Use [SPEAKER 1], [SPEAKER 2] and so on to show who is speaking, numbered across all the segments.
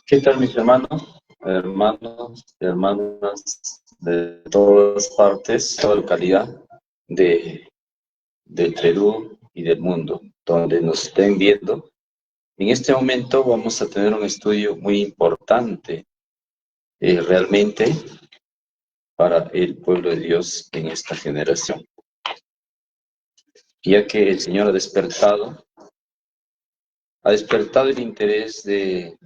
[SPEAKER 1] ¿Qué tal, mis hermanos, y hermanas de todas partes, toda localidad del Perú y del mundo, donde nos estén viendo? En este momento vamos a tener un estudio muy importante, realmente, para el pueblo de Dios en esta generación, ya que el Señor ha despertado el interés de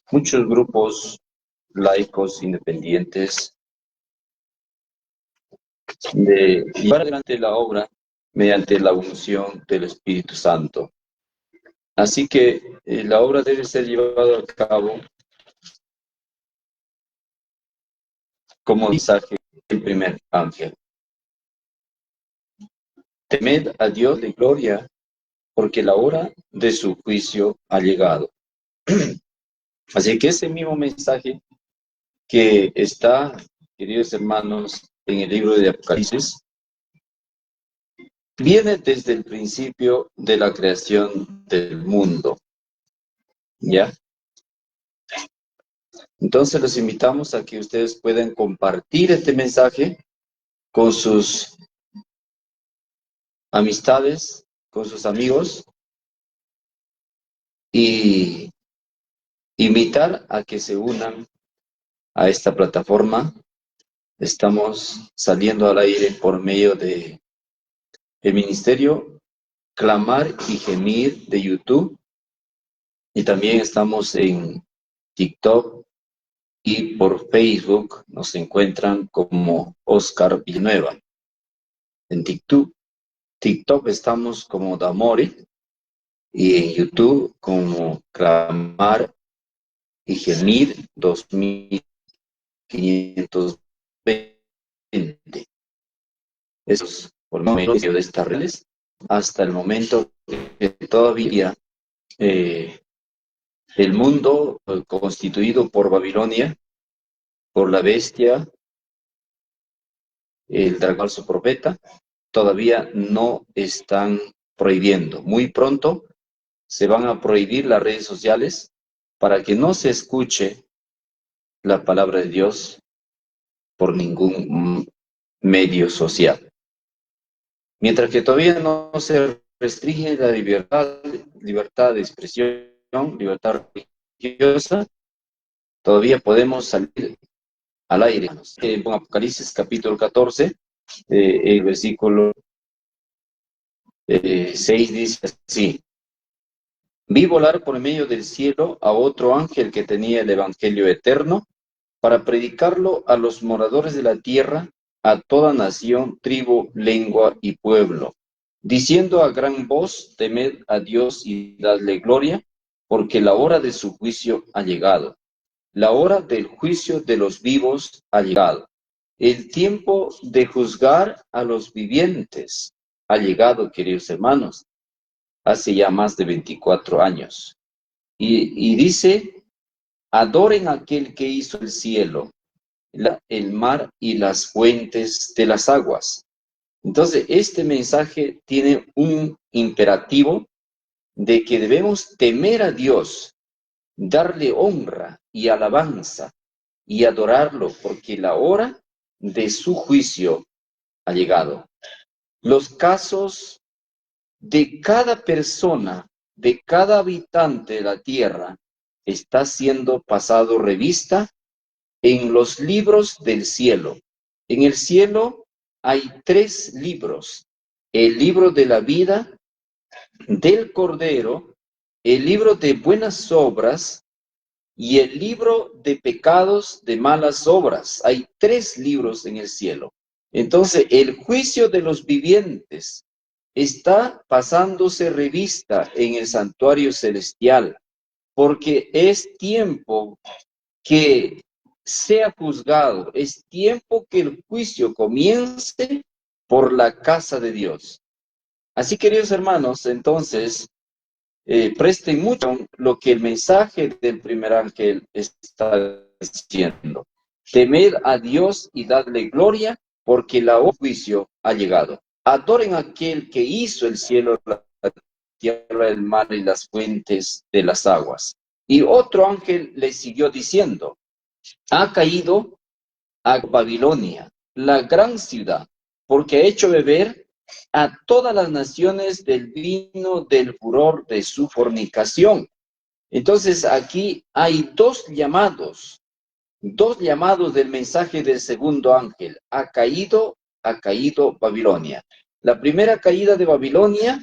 [SPEAKER 1] muchos grupos laicos independientes de llevar adelante la obra mediante la unción del Espíritu Santo. Así que la obra debe ser llevada a cabo como mensaje del primer ángel. Temed a Dios de gloria, porque la hora de su juicio ha llegado. Así que ese mismo mensaje que está, queridos hermanos, en el libro de Apocalipsis, viene desde el principio de la creación del mundo, ¿ya? Entonces los invitamos a que ustedes puedan compartir este mensaje con sus amistades, con sus amigos, y invitar a que se unan a esta plataforma. Estamos saliendo al aire por medio de el Ministerio Clamar y Gemir de YouTube, y también estamos en TikTok, y por Facebook nos encuentran como Oscar Villanueva. En TikTok estamos como Damori, y en YouTube como Clamar y Gemir 2520. Eso es por medio de estas redes, hasta el momento que todavía el mundo constituido por Babilonia, por la bestia, el dragón falso profeta, todavía no están prohibiendo. Muy pronto se van a prohibir las redes sociales para que no se escuche la palabra de Dios por ningún medio social. Mientras que todavía no se restringe la libertad de expresión, libertad religiosa, todavía podemos salir al aire. En Apocalipsis capítulo 14, el versículo 6 dice así: vi volar por medio del cielo a otro ángel que tenía el evangelio eterno para predicarlo a los moradores de la tierra, a toda nación, tribu, lengua y pueblo. diciendo a gran voz, temed a Dios y dadle gloria, porque la hora de su juicio ha llegado. La hora del juicio de los vivos ha llegado. El tiempo de juzgar a los vivientes ha llegado, queridos hermanos, hace ya más de 24 años. Y dice, adoren a aquel que hizo el cielo, el mar y las fuentes de las aguas. Entonces, este mensaje tiene un imperativo de que debemos temer a Dios, darle honra y alabanza y adorarlo, porque la hora de su juicio ha llegado. Los casos de cada persona, de cada habitante de la tierra, está siendo pasado revista en los libros del cielo. En el cielo hay 3 libros: el libro de la vida del Cordero, el libro de buenas obras y el libro de pecados, de malas obras. Hay 3 libros en el cielo. Entonces, el juicio de los vivientes está pasándose revista en el santuario celestial, porque es tiempo que sea juzgado, es tiempo que el juicio comience por la casa de Dios. Así, queridos hermanos, entonces, presten mucho lo que el mensaje del primer ángel está diciendo. Temed a Dios y dadle gloria, porque la hora del juicio ha llegado. Adoren a aquel que hizo el cielo, la tierra, el mar y las fuentes de las aguas. Y otro ángel le siguió diciendo, ha caído a Babilonia, la gran ciudad, porque ha hecho beber a todas las naciones del vino del furor de su fornicación. Entonces aquí hay dos llamados del mensaje del segundo ángel. Ha caído Babilonia. La primera caída de Babilonia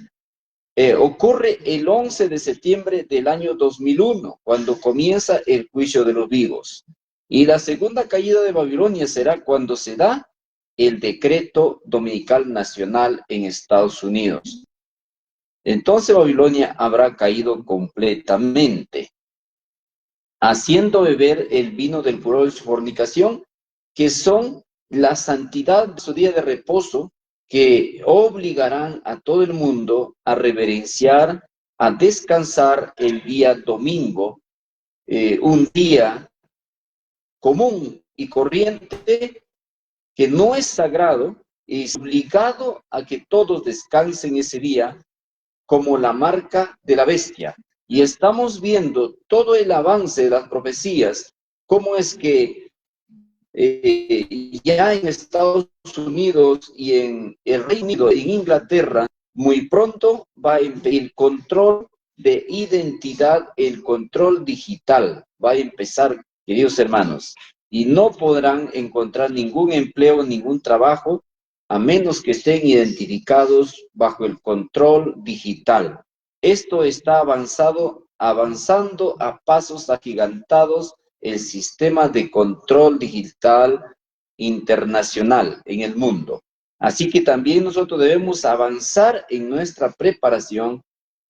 [SPEAKER 1] ocurre el 11 de septiembre del año 2001, cuando comienza el juicio de los vivos. Y la segunda caída de Babilonia será cuando se da el decreto dominical nacional en Estados Unidos. Entonces Babilonia habrá caído completamente, haciendo beber el vino del furor de su fornicación, que son la santidad de su día de reposo, que obligarán a todo el mundo a reverenciar, a descansar el día domingo, un día común y corriente que no es sagrado, y es obligado a que todos descansen ese día como la marca de la bestia. Y estamos viendo todo el avance de las profecías, cómo es que ya en Estados Unidos y en el Reino Unido, en Inglaterra, muy pronto va a el control de identidad, el control digital va a empezar, queridos hermanos, y no podrán encontrar ningún empleo, ningún trabajo, a menos que estén identificados bajo el control digital. Esto está avanzando a pasos agigantados el sistema de control digital internacional en el mundo. Así que también nosotros debemos avanzar en nuestra preparación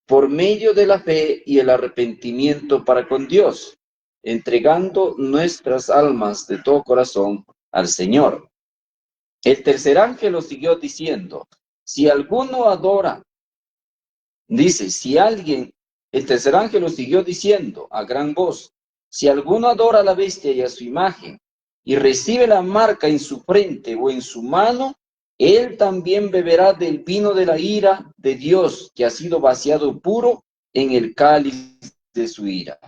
[SPEAKER 1] por medio de la fe y el arrepentimiento para con Dios, entregando nuestras almas de todo corazón al Señor. El tercer ángel lo siguió diciendo, si alguno adora, dice, el tercer ángel lo siguió diciendo a gran voz, si alguno adora a la bestia y a su imagen, y recibe la marca en su frente o en su mano, él también beberá del vino de la ira de Dios, que ha sido vaciado puro en el cáliz de su ira.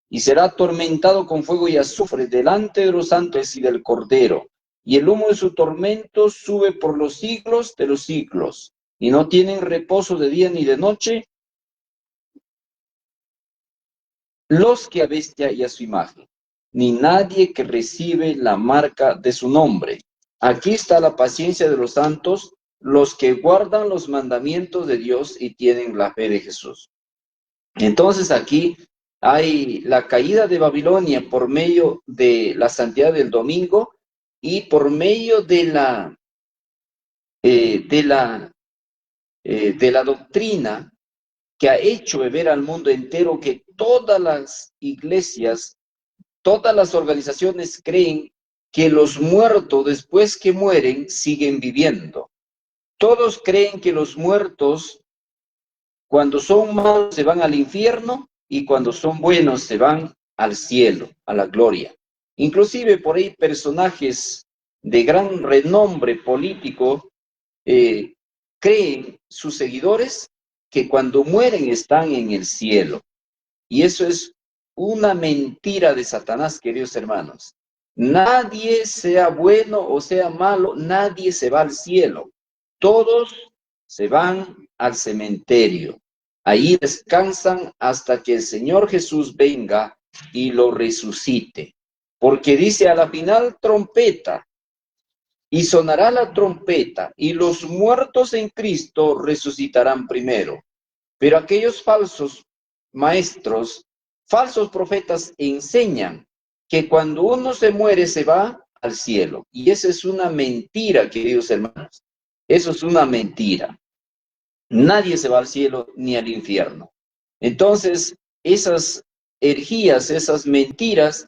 [SPEAKER 1] Y será atormentado con fuego y azufre delante de los santos y del Cordero. Y el humo de su tormento sube por los siglos de los siglos. Y no tienen reposo de día ni de noche los que a bestia y a su imagen, ni nadie que recibe la marca de su nombre. Aquí está la paciencia de los santos, los que guardan los mandamientos de Dios y tienen la fe de Jesús. Entonces aquí hay la caída de Babilonia por medio de la santidad del domingo y por medio de la de la doctrina que ha hecho ver al mundo entero que todas las iglesias, todas las organizaciones creen que los muertos después que mueren siguen viviendo. Todos creen que los muertos cuando son malos se van al infierno y cuando son buenos se van al cielo, a la gloria. Inclusive por ahí personajes de gran renombre político eh, creen sus seguidores que cuando mueren están en el cielo. Y eso es una mentira de Satanás, queridos hermanos. Nadie, sea bueno o sea malo, nadie se va al cielo. Todos se van al cementerio. Ahí descansan hasta que el Señor Jesús venga y lo resucite. Porque dice a la final trompeta, y sonará la trompeta, y los muertos en Cristo resucitarán primero. Pero aquellos falsos maestros, falsos profetas enseñan que cuando uno se muere se va al cielo. Y esa es una mentira, queridos hermanos. Eso es una mentira. Nadie se va al cielo ni al infierno. Entonces, esas herejías, esas mentiras,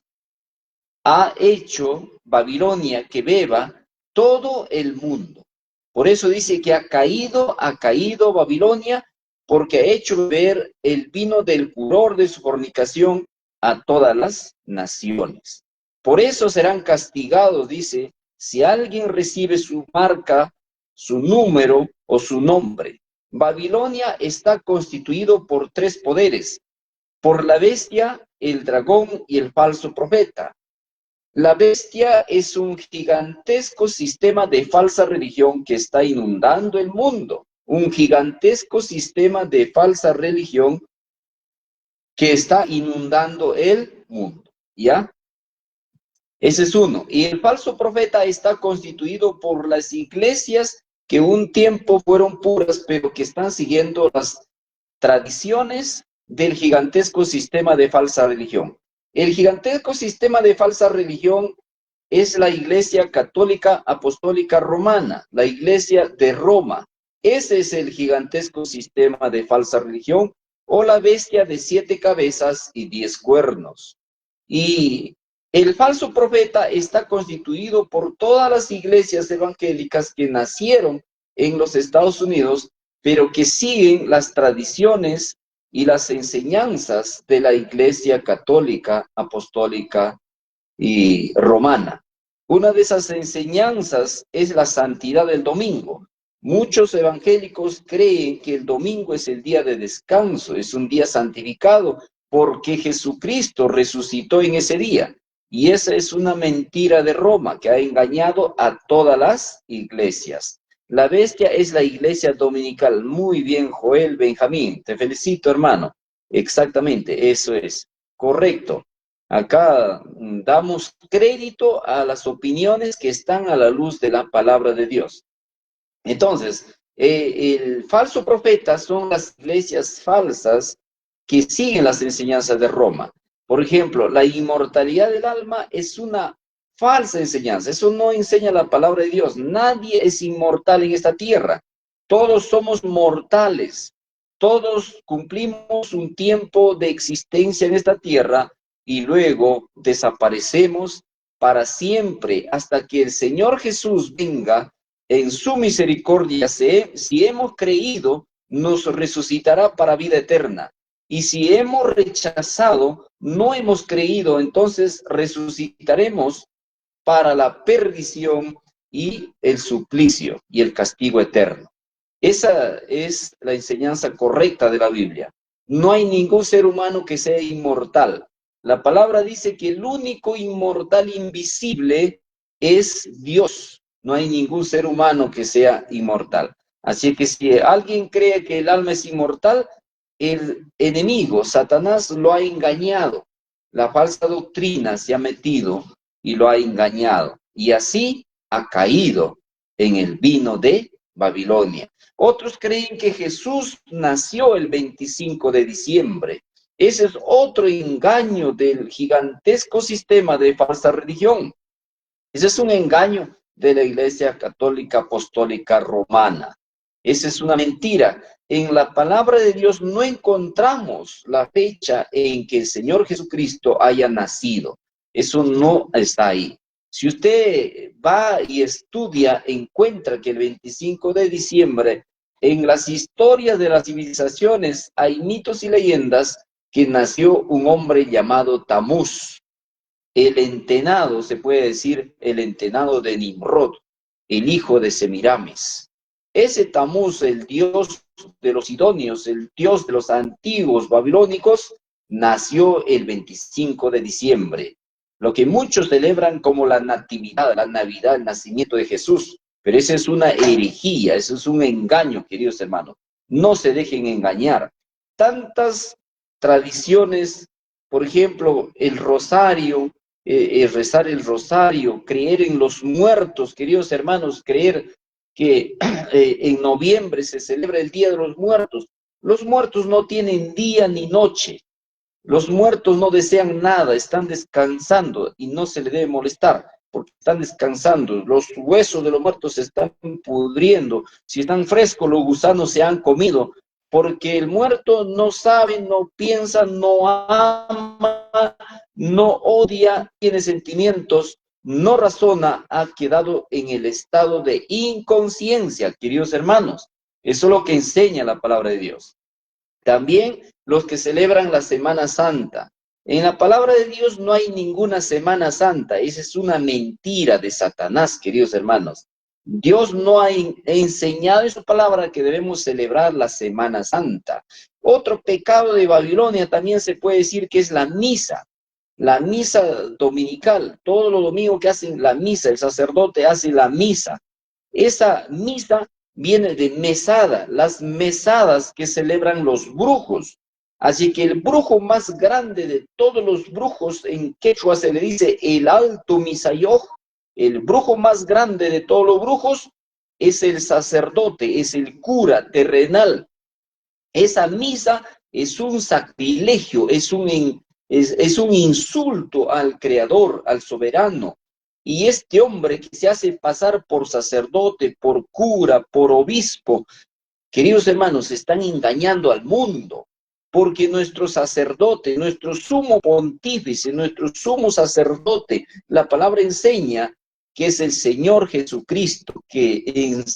[SPEAKER 1] ha hecho Babilonia que beba todo el mundo. Por eso dice que ha caído Babilonia, porque ha hecho beber el vino del furor de su fornicación a todas las naciones. Por eso serán castigados, dice, si alguien recibe su marca, su número o su nombre. Babilonia está constituido por tres poderes: por la bestia, el dragón y el falso profeta. La bestia es un gigantesco sistema de falsa religión que está inundando el mundo. Un gigantesco sistema de falsa religión que está inundando el mundo. ¿Ya? Ese es uno. Y el falso profeta está constituido por las iglesias que un tiempo fueron puras, pero que están siguiendo las tradiciones del gigantesco sistema de falsa religión. El gigantesco sistema de falsa religión es la Iglesia Católica Apostólica Romana, la Iglesia de Roma. Ese es el gigantesco sistema de falsa religión, o la bestia de 7 cabezas y 10 cuernos. Y el falso profeta está constituido por todas las iglesias evangélicas que nacieron en los Estados Unidos, pero que siguen las tradiciones y las enseñanzas de la Iglesia Católica Apostólica y Romana. Una de esas enseñanzas es la santidad del domingo. Muchos evangélicos creen que el domingo es el día de descanso, es un día santificado, porque Jesucristo resucitó en ese día. Y esa es una mentira de Roma que ha engañado a todas las iglesias. La bestia es la iglesia dominical. Muy bien, Joel Benjamín. Te felicito, hermano. Exactamente, eso es. Correcto. Acá damos crédito a las opiniones que están a la luz de la palabra de Dios. Entonces, el falso profeta son las iglesias falsas que siguen las enseñanzas de Roma. Por ejemplo, la inmortalidad del alma es una falsa enseñanza. Eso no enseña la palabra de Dios. Nadie es inmortal en esta tierra. Todos somos mortales. Todos cumplimos un tiempo de existencia en esta tierra y luego desaparecemos para siempre hasta que el Señor Jesús venga en su misericordia. Si hemos creído, nos resucitará para vida eterna. Y si hemos rechazado, no hemos creído, entonces resucitaremos para la perdición y el suplicio y el castigo eterno. Esa es la enseñanza correcta de la Biblia. No hay ningún ser humano que sea inmortal. La palabra dice que el único inmortal invisible es Dios. No hay ningún ser humano que sea inmortal. Así que si alguien cree que el alma es inmortal, el enemigo, Satanás, lo ha engañado. La falsa doctrina se ha metido y lo ha engañado. Y así ha caído en el vino de Babilonia. Otros creen que Jesús nació el 25 de diciembre. Ese es otro engaño del gigantesco sistema de falsa religión. Ese es un engaño de la Iglesia Católica Apostólica Romana. Esa es una mentira. En la palabra de Dios no encontramos la fecha en que el Señor Jesucristo haya nacido. Eso no está ahí. Si usted va y estudia, encuentra que el 25 de diciembre, en las historias de las civilizaciones, hay mitos y leyendas que nació un hombre llamado Tamuz, el entenado, se puede decir, el entenado de Nimrod, el hijo de Semiramis. Ese Tamuz, el dios de los sidonios, el dios de los antiguos babilónicos, nació el 25 de diciembre, lo que muchos celebran como la natividad, la Navidad, el nacimiento de Jesús. Pero esa es una herejía, eso es un engaño, queridos hermanos. No se dejen engañar. Tantas tradiciones, por ejemplo, el rosario, rezar el rosario, creer en los muertos, queridos hermanos, creer que en noviembre se celebra el Día de los Muertos. Los muertos no tienen día ni noche. Los muertos no desean nada, están descansando y no se les debe molestar porque están descansando. Los huesos de los muertos se están pudriendo. Si están frescos, los gusanos se han comido. Porque el muerto no sabe, no piensa, no ama, no odia, tiene sentimientos, no razona, ha quedado en el estado de inconsciencia, queridos hermanos. Eso es lo que enseña la palabra de Dios. También los que celebran la Semana Santa. En la palabra de Dios no hay ninguna Semana Santa. Esa es una mentira de Satanás, queridos hermanos. Dios no ha enseñado en su palabra que debemos celebrar la Semana Santa. Otro pecado de Babilonia también se puede decir que es la misa dominical. Todos los domingos que hacen la misa, el sacerdote hace la misa. Esa misa viene de mesada, las mesadas que celebran los brujos. Así que el brujo más grande de todos los brujos, en quechua se le dice el alto misayoj, el brujo más grande de todos los brujos es el sacerdote, es el cura terrenal. Esa misa es un sacrilegio, es un insulto al Creador, al soberano. Y este hombre que se hace pasar por sacerdote, por cura, por obispo, queridos hermanos, están engañando al mundo, porque nuestro sacerdote, nuestro sumo pontífice, nuestro sumo sacerdote, la palabra enseña que es el Señor Jesucristo, que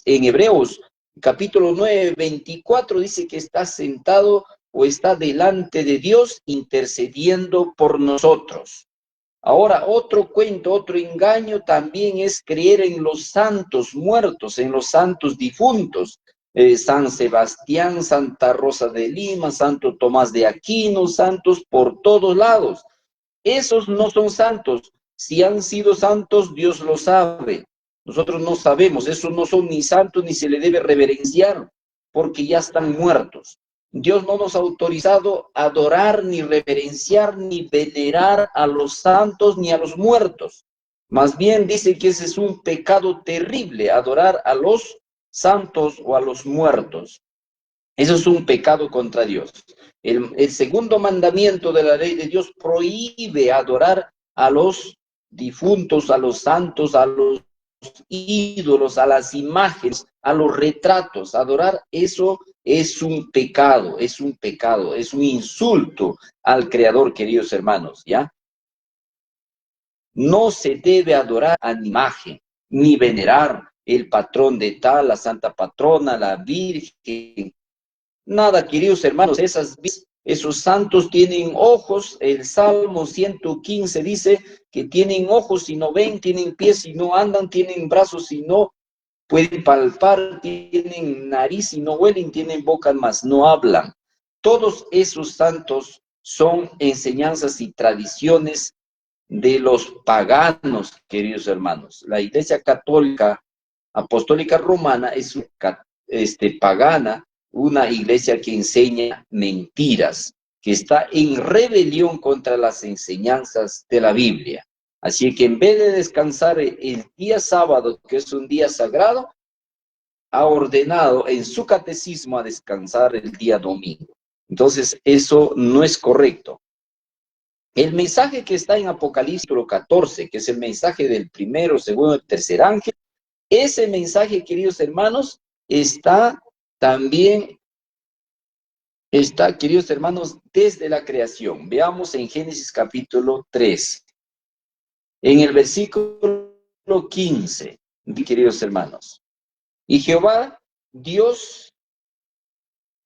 [SPEAKER 1] en Hebreos capítulo 9, 24 dice que está sentado o está delante de Dios intercediendo por nosotros. Ahora, otro cuento, otro engaño también es creer en los santos muertos, en los santos difuntos. San Sebastián, Santa Rosa de Lima, Santo Tomás de Aquino, santos por todos lados. Esos no son santos. Si han sido santos, Dios lo sabe. Nosotros no sabemos. Esos no son ni santos ni se le debe reverenciar porque ya están muertos. Dios no nos ha autorizado a adorar, ni reverenciar, ni venerar a los santos ni a los muertos. Más bien dice que ese es un pecado terrible, adorar a los santos o a los muertos. Eso es un pecado contra Dios. El segundo mandamiento de la ley de Dios prohíbe adorar a los difuntos, a los santos, a los ídolos, a las imágenes, a los retratos. Adorar eso es un pecado, es un insulto al Creador, queridos hermanos, ¿ya? No se debe adorar a la imagen, ni venerar el patrón de tal, la santa patrona, la Virgen. Nada, queridos hermanos, esos santos tienen ojos. El Salmo 115 dice que tienen ojos y no ven, tienen pies y no andan, tienen brazos y no pueden palpar, tienen nariz y no huelen, tienen boca más no hablan. Todos esos santos son enseñanzas y tradiciones de los paganos, queridos hermanos. La Iglesia Católica Apostólica Romana es pagana, una iglesia que enseña mentiras, que está en rebelión contra las enseñanzas de la Biblia. Así que en vez de descansar el día sábado, que es un día sagrado, ha ordenado en su catecismo a descansar el día domingo. Entonces, eso no es correcto. El mensaje que está en Apocalipsis 14, que es el mensaje del primero, segundo y tercer ángel, ese mensaje, queridos hermanos, está también está, queridos hermanos, desde la creación. Veamos en Génesis capítulo 3, en el versículo 15, queridos hermanos. Y Jehová, Dios,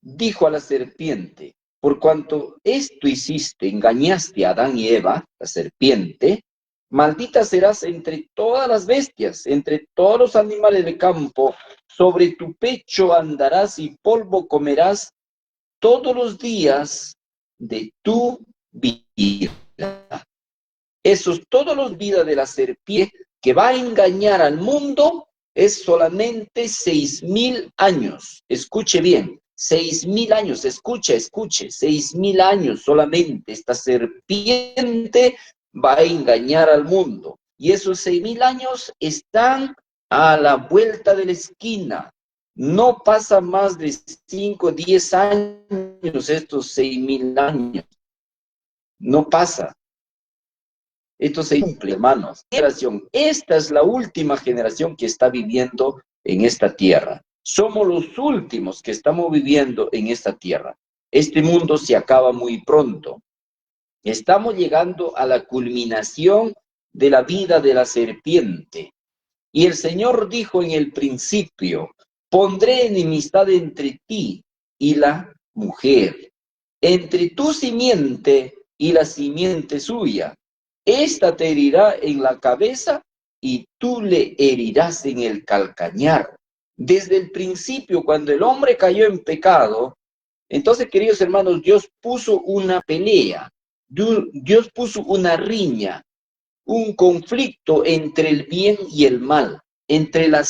[SPEAKER 1] dijo a la serpiente: por cuanto esto hiciste, engañaste a Adán y Eva, la serpiente, maldita serás entre todas las bestias, entre todos los animales de campo, sobre tu pecho andarás y polvo comerás todos los días de tu vida. Esos todos los días de la serpiente que va a engañar al mundo es solamente 6,000 años. Escuche bien, 6,000 años, escuche, 6,000 años solamente esta serpiente va a engañar al mundo. Y esos 6,000 años están a la vuelta de la esquina. No pasa más de 5 o 10 años estos 6,000 años. No pasa. Esto se cumple, hermanos. Esta es la última generación que está viviendo en esta tierra. Somos los últimos que estamos viviendo en esta tierra. Este mundo se acaba muy pronto. Estamos llegando a la culminación de la vida de la serpiente. Y el Señor dijo en el principio: pondré enemistad entre ti y la mujer, entre tu simiente y la simiente suya. Esta te herirá en la cabeza y tú le herirás en el calcañar. Desde el principio, cuando el hombre cayó en pecado, entonces, queridos hermanos, Dios puso una pelea, Dios puso una riña, un conflicto entre el bien y el mal, entre la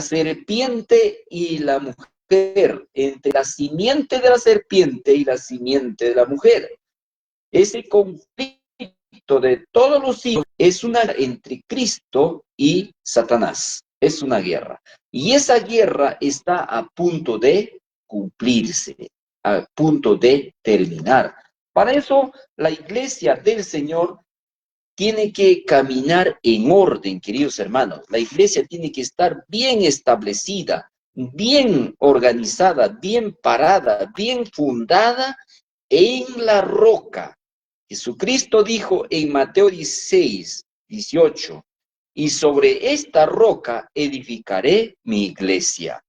[SPEAKER 1] serpiente y la mujer, entre la simiente de la serpiente y la simiente de la mujer. Ese conflicto de todos los hijos es una entre Cristo y Satanás. Es una guerra. Y esa guerra está a punto de cumplirse, a punto de terminar. Para eso, la iglesia del Señor tiene que caminar en orden, queridos hermanos. La iglesia tiene que estar bien establecida, bien organizada, bien parada, bien fundada en la roca. Jesucristo dijo en Mateo 16, 18, y sobre esta roca edificaré mi iglesia.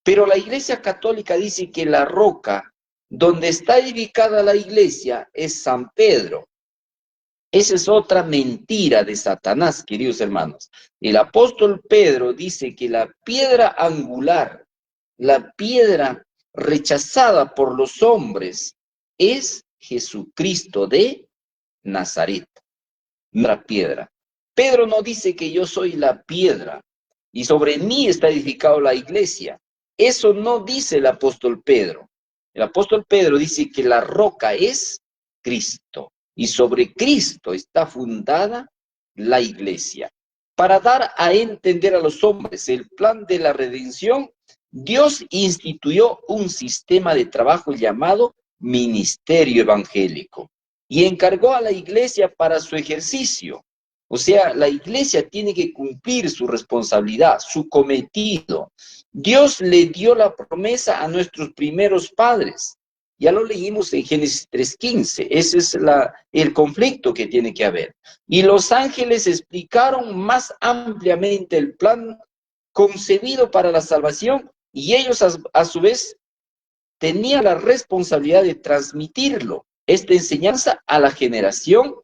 [SPEAKER 1] Pero la iglesia católica dice que la roca donde está edificada la iglesia es San Pedro. Esa es otra mentira de Satanás, queridos hermanos. El apóstol Pedro dice que la piedra angular, la piedra rechazada por los hombres, es Jesucristo de Nazaret, la piedra. Pedro no dice que yo soy la piedra y sobre mí está edificada la iglesia. Eso no dice el apóstol Pedro. El apóstol Pedro dice que la roca es Cristo y sobre Cristo está fundada la iglesia. Para dar a entender a los hombres el plan de la redención, Dios instituyó un sistema de trabajo llamado ministerio evangélico y encargó a la iglesia para su ejercicio. O sea, la iglesia tiene que cumplir su responsabilidad, su cometido. Dios le dio la promesa a nuestros primeros padres. Ya lo leímos en Génesis 3:15. Ese es el conflicto que tiene que haber. Y los ángeles explicaron más ampliamente el plan concebido para la salvación y ellos a su vez tenían la responsabilidad de transmitirlo, esta enseñanza a la generación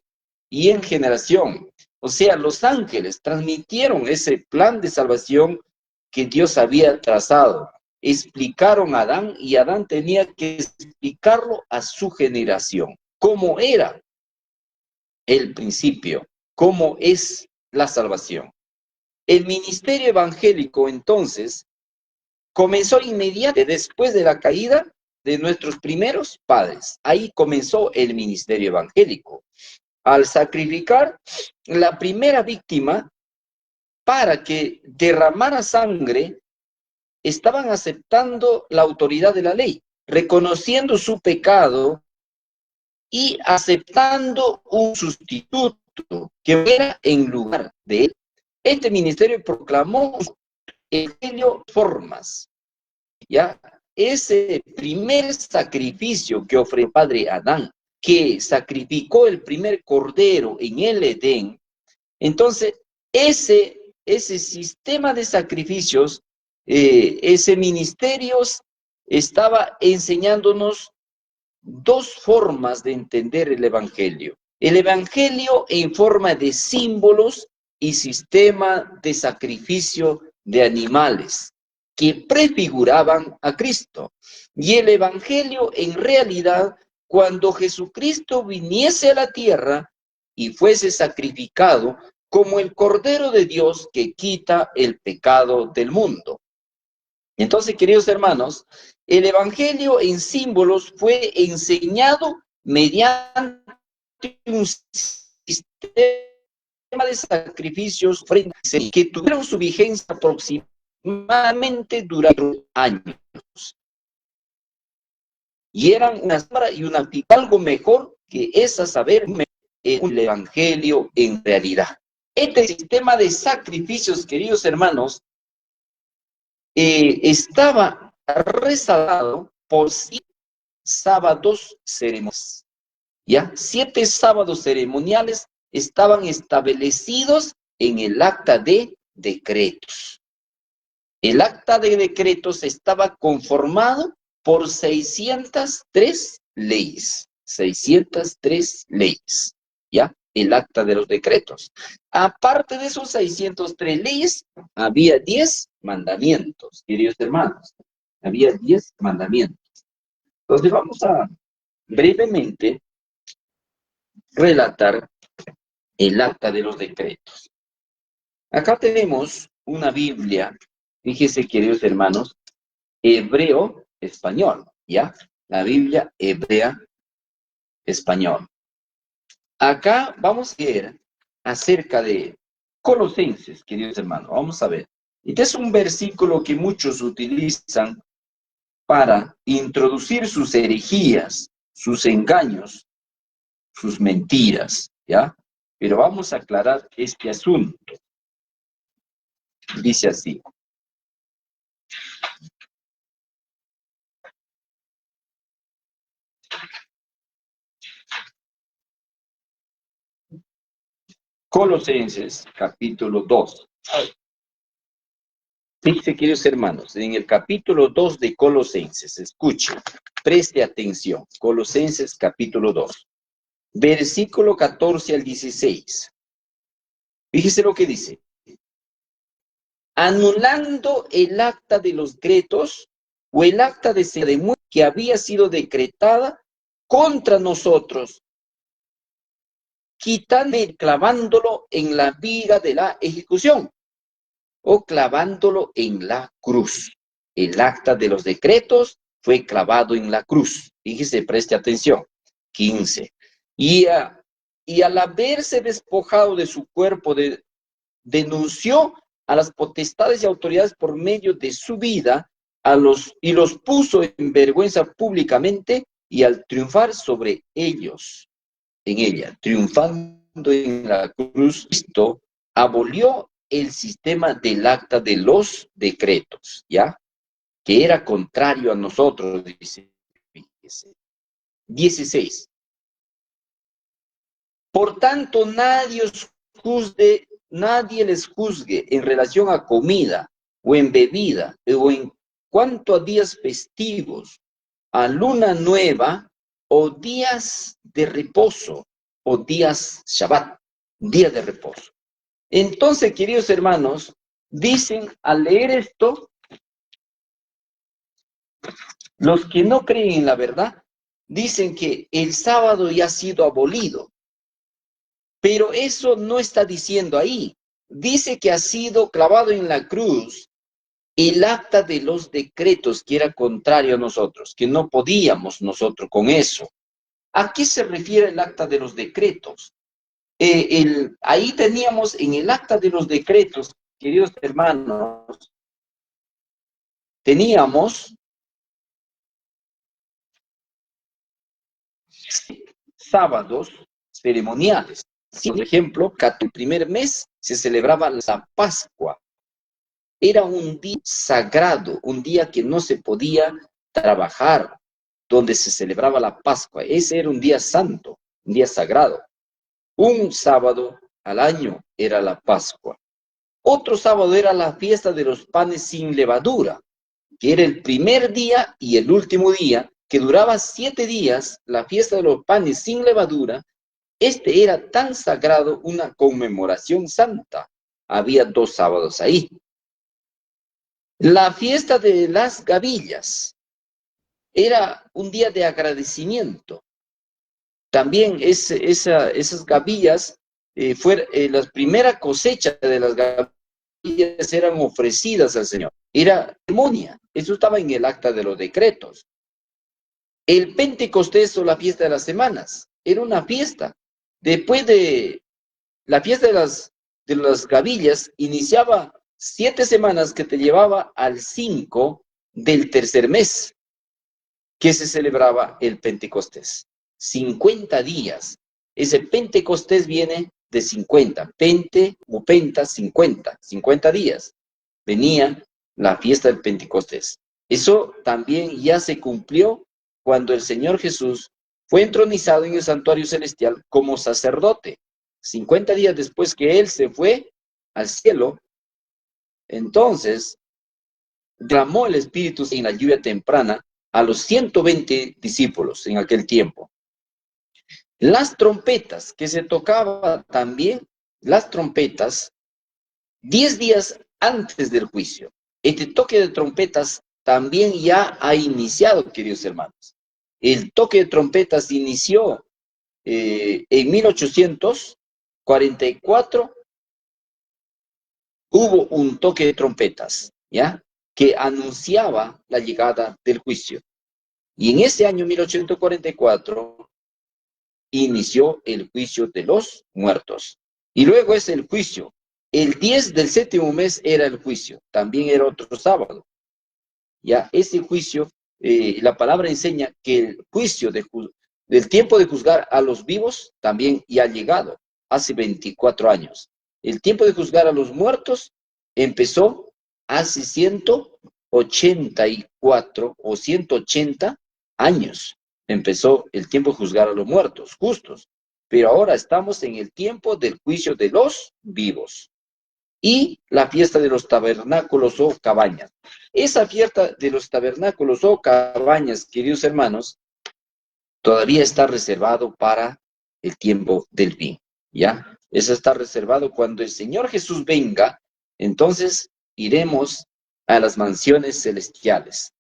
[SPEAKER 1] y en generación. O sea, los ángeles transmitieron ese plan de salvación que Dios había trazado. Explicaron a Adán y Adán tenía que explicarlo a su generación. ¿Cómo era el principio? ¿Cómo es la salvación? El ministerio evangélico, entonces, comenzó inmediatamente después de la caída de nuestros primeros padres. Ahí comenzó el ministerio evangélico. Al sacrificar la primera víctima para que derramara sangre, estaban aceptando la autoridad de la ley, reconociendo su pecado y aceptando un sustituto que fuera en lugar de él. Este ministerio proclamó el evangelio formas. ¿ya? Ese primer sacrificio que ofreció el padre Adán, que sacrificó el primer cordero en el Edén, entonces ese sistema de sacrificios, ese ministerio estaba enseñándonos dos formas de entender el Evangelio. El Evangelio en forma de símbolos y sistema de sacrificio de animales que prefiguraban a Cristo. Y el Evangelio en realidad, cuando Jesucristo viniese a la tierra y fuese sacrificado como el Cordero de Dios que quita el pecado del mundo. Entonces, queridos hermanos, el Evangelio en símbolos fue enseñado mediante un sistema de sacrificios que tuvieron su vigencia aproximadamente durante años. Y eran una sombra y una algo mejor que es a saber el Evangelio en realidad. Este sistema de sacrificios, queridos hermanos, estaba resaltado por 7 sábados ceremoniales. ¿Ya? 7 sábados ceremoniales estaban establecidos en el acta de decretos. El acta de decretos estaba conformado por 603 leyes. 603 leyes. ¿Ya? El acta de los decretos. Aparte de esos 603 leyes, había 10 mandamientos, queridos hermanos. Había 10 mandamientos. Entonces vamos a brevemente relatar el acta de los decretos. Acá tenemos una Biblia, fíjese, queridos hermanos, hebreo-español, ¿ya? La Biblia hebrea-español. Acá vamos a ver acerca de Colosenses, queridos hermanos. Vamos a ver. Este es un versículo que muchos utilizan para introducir sus herejías, sus engaños, sus mentiras, ¿ya? Pero vamos a aclarar este asunto. Dice así. Colosenses, capítulo 2. Dice, queridos hermanos, en el capítulo 2 de Colosenses, escuche, preste atención. Colosenses, capítulo 2, versículo 14 al 16. Fíjese lo que dice. Anulando el acta de los decretos o el acta de muerte que había sido decretada contra nosotros, quitando y clavándolo en la viga de la ejecución o clavándolo en la cruz. El acta de los decretos fue clavado en la cruz. Fíjese, preste atención. 15. Y al haberse despojado de su cuerpo, denunció a las potestades y autoridades por medio de su vida y los puso en vergüenza públicamente, y al triunfar sobre ellos, en ella, triunfando en la cruz, Cristo abolió el sistema del acta de los decretos, ¿ya? Que era contrario a nosotros, dice. 16. Por tanto, nadie les juzgue en relación a comida o en bebida o en cuanto a días festivos, a luna nueva o días de reposo o días Shabbat, días de reposo. Entonces, queridos hermanos, dicen al leer esto, los que no creen en la verdad, dicen que el sábado ya ha sido abolido. Pero eso no está diciendo ahí. Dice que ha sido clavado en la cruz el acta de los decretos que era contrario a nosotros, que no podíamos nosotros con eso. ¿A qué se refiere el acta de los decretos? Ahí teníamos en el acta de los decretos, queridos hermanos, teníamos sábados ceremoniales. Por ejemplo, cada primer mes se celebraba la Pascua. era un día sagrado, un día que no se podía trabajar, donde se celebraba la Pascua. Ese era un día santo, un día sagrado. Un sábado al año era la Pascua. Otro sábado era la fiesta de los panes sin levadura, que era el primer día y el último día, que duraba 7 días, la fiesta de los panes sin levadura. Este era tan sagrado, una conmemoración santa. Había 2 sábados ahí. La fiesta de las gavillas era un día de agradecimiento. También esas gavillas, la primera cosecha de las gavillas eran ofrecidas al Señor. Era ceremonia. Eso estaba en el acta de los decretos. El Pentecostés o la fiesta de las semanas era una fiesta. Después de la fiesta de las gavillas, iniciaba 7 semanas que te llevaba al 5 del tercer mes, que se celebraba el Pentecostés. 50 días. Ese Pentecostés viene de 50. Pente o penta, 50. 50 días. Venía la fiesta del Pentecostés. Eso también ya se cumplió cuando el Señor Jesús fue entronizado en el santuario celestial como sacerdote. 50 días después que Él se fue al cielo, entonces derramó el Espíritu en la lluvia temprana a los 120 discípulos en aquel tiempo. Las trompetas que se tocaban también, las trompetas, 10 días antes del juicio. Este toque de trompetas también ya ha iniciado, queridos hermanos. El toque de trompetas inició en 1844. Hubo un toque de trompetas, ¿ya? Que anunciaba la llegada del juicio. Y en ese año 1844 inició el juicio de los muertos. Y luego es el juicio. El 10 del séptimo mes era el juicio. También era otro sábado. Ya, ese juicio, la palabra enseña que el juicio del tiempo de juzgar a los vivos también ya ha llegado, hace 24 años. El tiempo de juzgar a los muertos empezó hace 184 o 180 años. Empezó el tiempo de juzgar a los muertos, justos. Pero ahora estamos en el tiempo del juicio de los vivos. Y la fiesta de los tabernáculos o cabañas. Esa fiesta de los tabernáculos o cabañas, queridos hermanos, todavía está reservado para el tiempo del fin, ¿ya? Eso está reservado cuando el Señor Jesús venga, entonces iremos a las mansiones celestiales.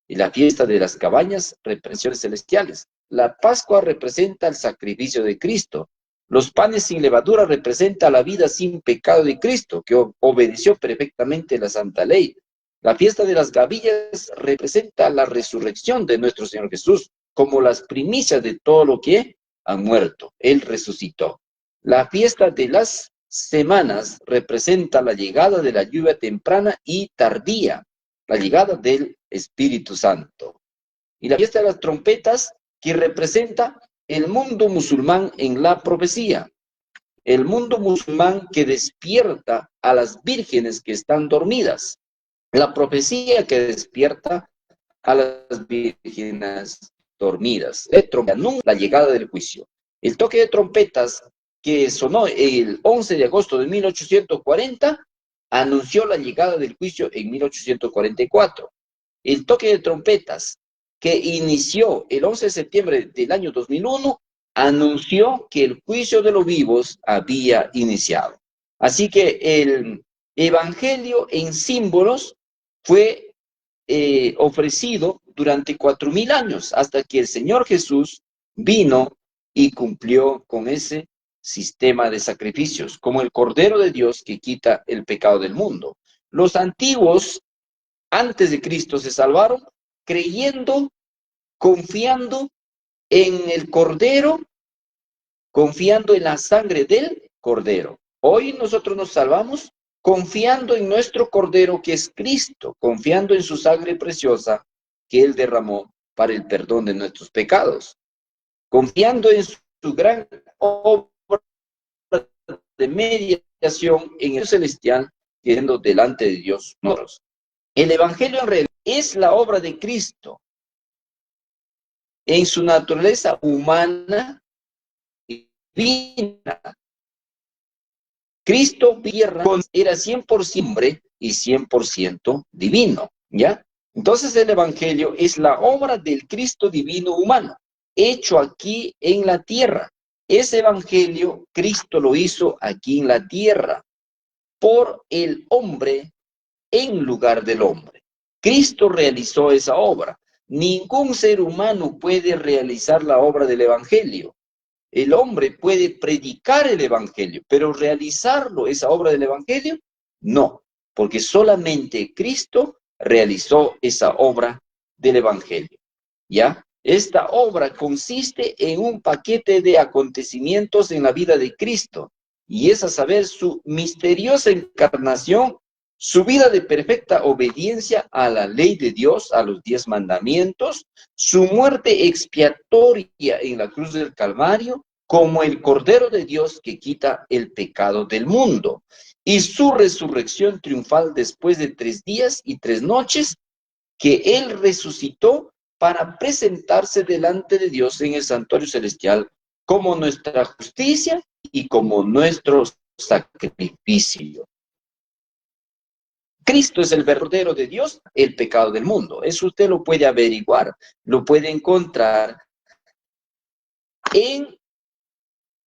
[SPEAKER 1] Y la fiesta de las cabañas, represiones celestiales. La Pascua representa el sacrificio de Cristo. Los panes sin levadura representa la vida sin pecado de Cristo, que obedeció perfectamente la santa ley. La fiesta de las gavillas representa la resurrección de nuestro Señor Jesús, como las primicias de todo lo que han muerto. Él resucitó. La fiesta de las semanas representa la llegada de la lluvia temprana y tardía, la llegada del Espíritu Santo. Y la fiesta de las trompetas, que representa el mundo musulmán en la profecía. El mundo musulmán que despierta a las vírgenes que están dormidas. La profecía que despierta a las vírgenes dormidas. La llegada del juicio. El toque de trompetas que sonó el 11 de agosto de 1840 anunció la llegada del juicio en 1844. El toque de trompetas que inició el 11 de septiembre del año 2001 anunció que el juicio de los vivos había iniciado. Así que el evangelio en símbolos fue ofrecido durante 4,000 años hasta que el Señor Jesús vino y cumplió con ese sistema de sacrificios, como el Cordero de Dios que quita el pecado del mundo. Los antiguos, antes de Cristo, se salvaron creyendo, confiando en el Cordero, confiando en la sangre del Cordero. Hoy nosotros nos salvamos confiando en nuestro Cordero que es Cristo, confiando en su sangre preciosa que Él derramó para el perdón de nuestros pecados, confiando en su gran obra de mediación en el celestial siendo delante de Dios nosotros. El Evangelio en realidad es la obra de Cristo en su naturaleza humana y divina. Cristo era 100% hombre y 100% divino, ¿ya? Entonces el Evangelio es la obra del Cristo divino humano, hecho aquí en la tierra. Ese Evangelio, Cristo lo hizo aquí en la tierra, por el hombre en lugar del hombre. Cristo realizó esa obra. Ningún ser humano puede realizar la obra del Evangelio. El hombre puede predicar el Evangelio, pero realizarlo, esa obra del Evangelio, no, porque solamente Cristo realizó esa obra del Evangelio. ¿Ya? Esta obra consiste en un paquete de acontecimientos en la vida de Cristo, y es a saber su misteriosa encarnación, su vida de perfecta obediencia a la ley de Dios, a los 10 mandamientos, su muerte expiatoria en la cruz del Calvario, como el Cordero de Dios que quita el pecado del mundo, y su resurrección triunfal después de 3 días y 3 noches, que Él resucitó para presentarse delante de Dios en el santuario celestial como nuestra justicia y como nuestro sacrificio. Cristo es el verdadero de Dios, el pecado del mundo. Eso usted lo puede averiguar, lo puede encontrar en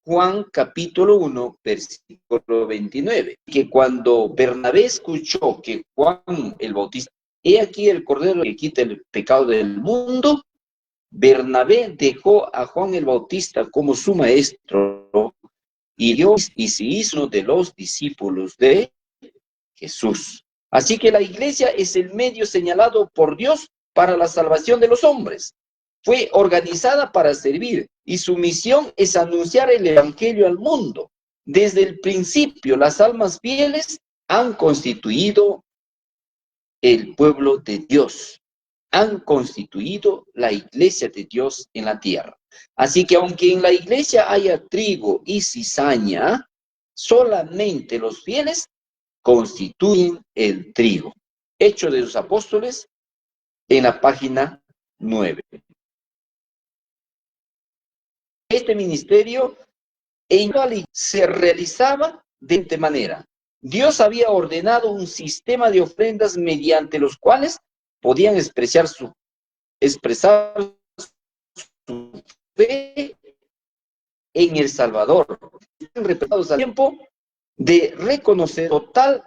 [SPEAKER 1] Juan capítulo 1, versículo 29, que cuando Bernabé escuchó que Juan el Bautista, he aquí el Cordero que quita el pecado del mundo, Bernabé dejó a Juan el Bautista como su maestro y Dios y se hizo uno de los discípulos de Jesús. Así que la iglesia es el medio señalado por Dios para la salvación de los hombres. Fue organizada para servir y su misión es anunciar el evangelio al mundo. Desde el principio, las almas fieles han constituido el pueblo de Dios, han constituido la iglesia de Dios en la tierra. Así que aunque en la iglesia haya trigo y cizaña, solamente los fieles constituyen el trigo. Hechos de los Apóstoles en la página 9. Este ministerio se realizaba de esta manera. Dios había ordenado un sistema de ofrendas mediante los cuales podían expresar su fe en el Salvador. Respetados al tiempo de reconocer total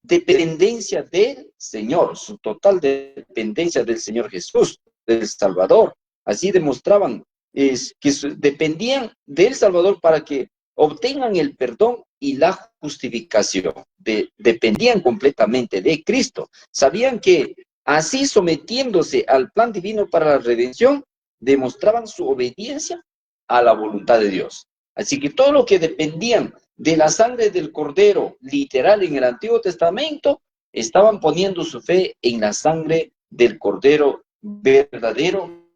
[SPEAKER 1] dependencia del Señor, su total dependencia del Señor Jesús, del Salvador. Así demostraban que dependían del Salvador para que obtengan el perdón y la justificación. Dependían completamente de Cristo. Sabían que así, sometiéndose al plan divino para la redención, demostraban su obediencia a la voluntad de Dios. Así que todo lo que dependían de la sangre del Cordero, literal en el Antiguo Testamento, estaban poniendo su fe en la sangre del Cordero verdadero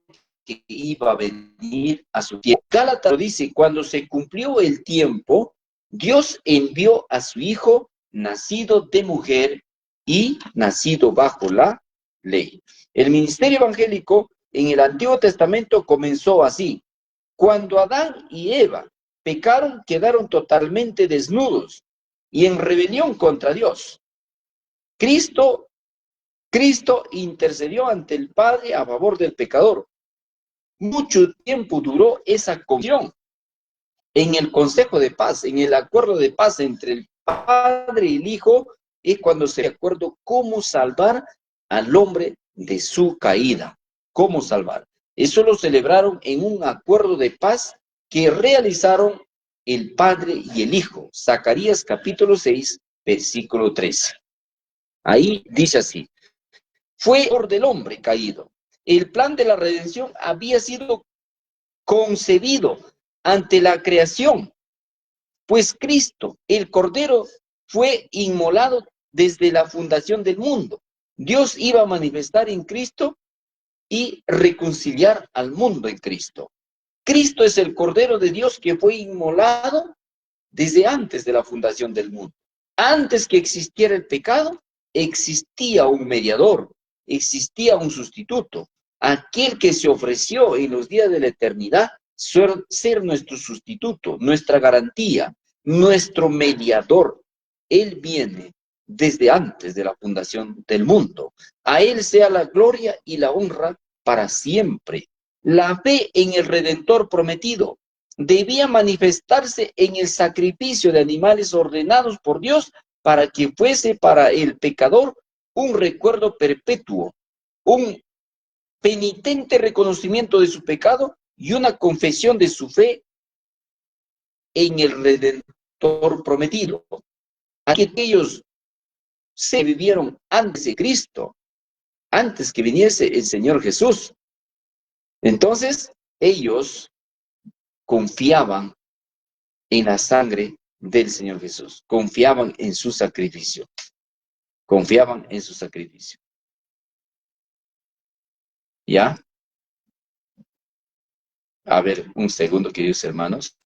[SPEAKER 1] que iba a venir a su tiempo. Gálatas lo dice, cuando se cumplió el tiempo, Dios envió a su Hijo, nacido de mujer y nacido bajo la ley. El ministerio evangélico en el Antiguo Testamento comenzó así. Cuando Adán y Eva pecaron, quedaron totalmente desnudos y en rebelión contra Dios. Cristo intercedió ante el Padre a favor del pecador. Mucho tiempo duró esa comisión en el consejo de paz, en el acuerdo de paz entre el Padre y el Hijo, es cuando se acuerda cómo salvar al hombre de su caída. ¿Cómo salvar? Eso lo celebraron en un acuerdo de paz que realizaron el Padre y el Hijo. Zacarías capítulo 6, versículo 13. Ahí dice así: fue por del hombre caído. El plan de la redención había sido concebido ante la creación, pues Cristo, el Cordero, fue inmolado desde la fundación del mundo. Dios iba a manifestar en Cristo y reconciliar al mundo en Cristo. Cristo es el Cordero de Dios que fue inmolado desde antes de la fundación del mundo. Antes que existiera el pecado, existía un mediador, existía un sustituto, aquel que se ofreció en los días de la eternidad ser nuestro sustituto, nuestra garantía, nuestro mediador. Él viene desde antes de la fundación del mundo. A Él sea la gloria y la honra para siempre. La fe en el Redentor prometido debía manifestarse en el sacrificio de animales ordenados por Dios para que fuese para el pecador un recuerdo perpetuo, un penitente reconocimiento de su pecado y una confesión de su fe en el Redentor prometido. Aquellos se vivieron antes de Cristo, antes que viniese el Señor Jesús. Entonces, ellos confiaban en la sangre del Señor Jesús, confiaban en su sacrificio, confiaban en su sacrificio. ¿Ya? A ver, un segundo, queridos hermanos.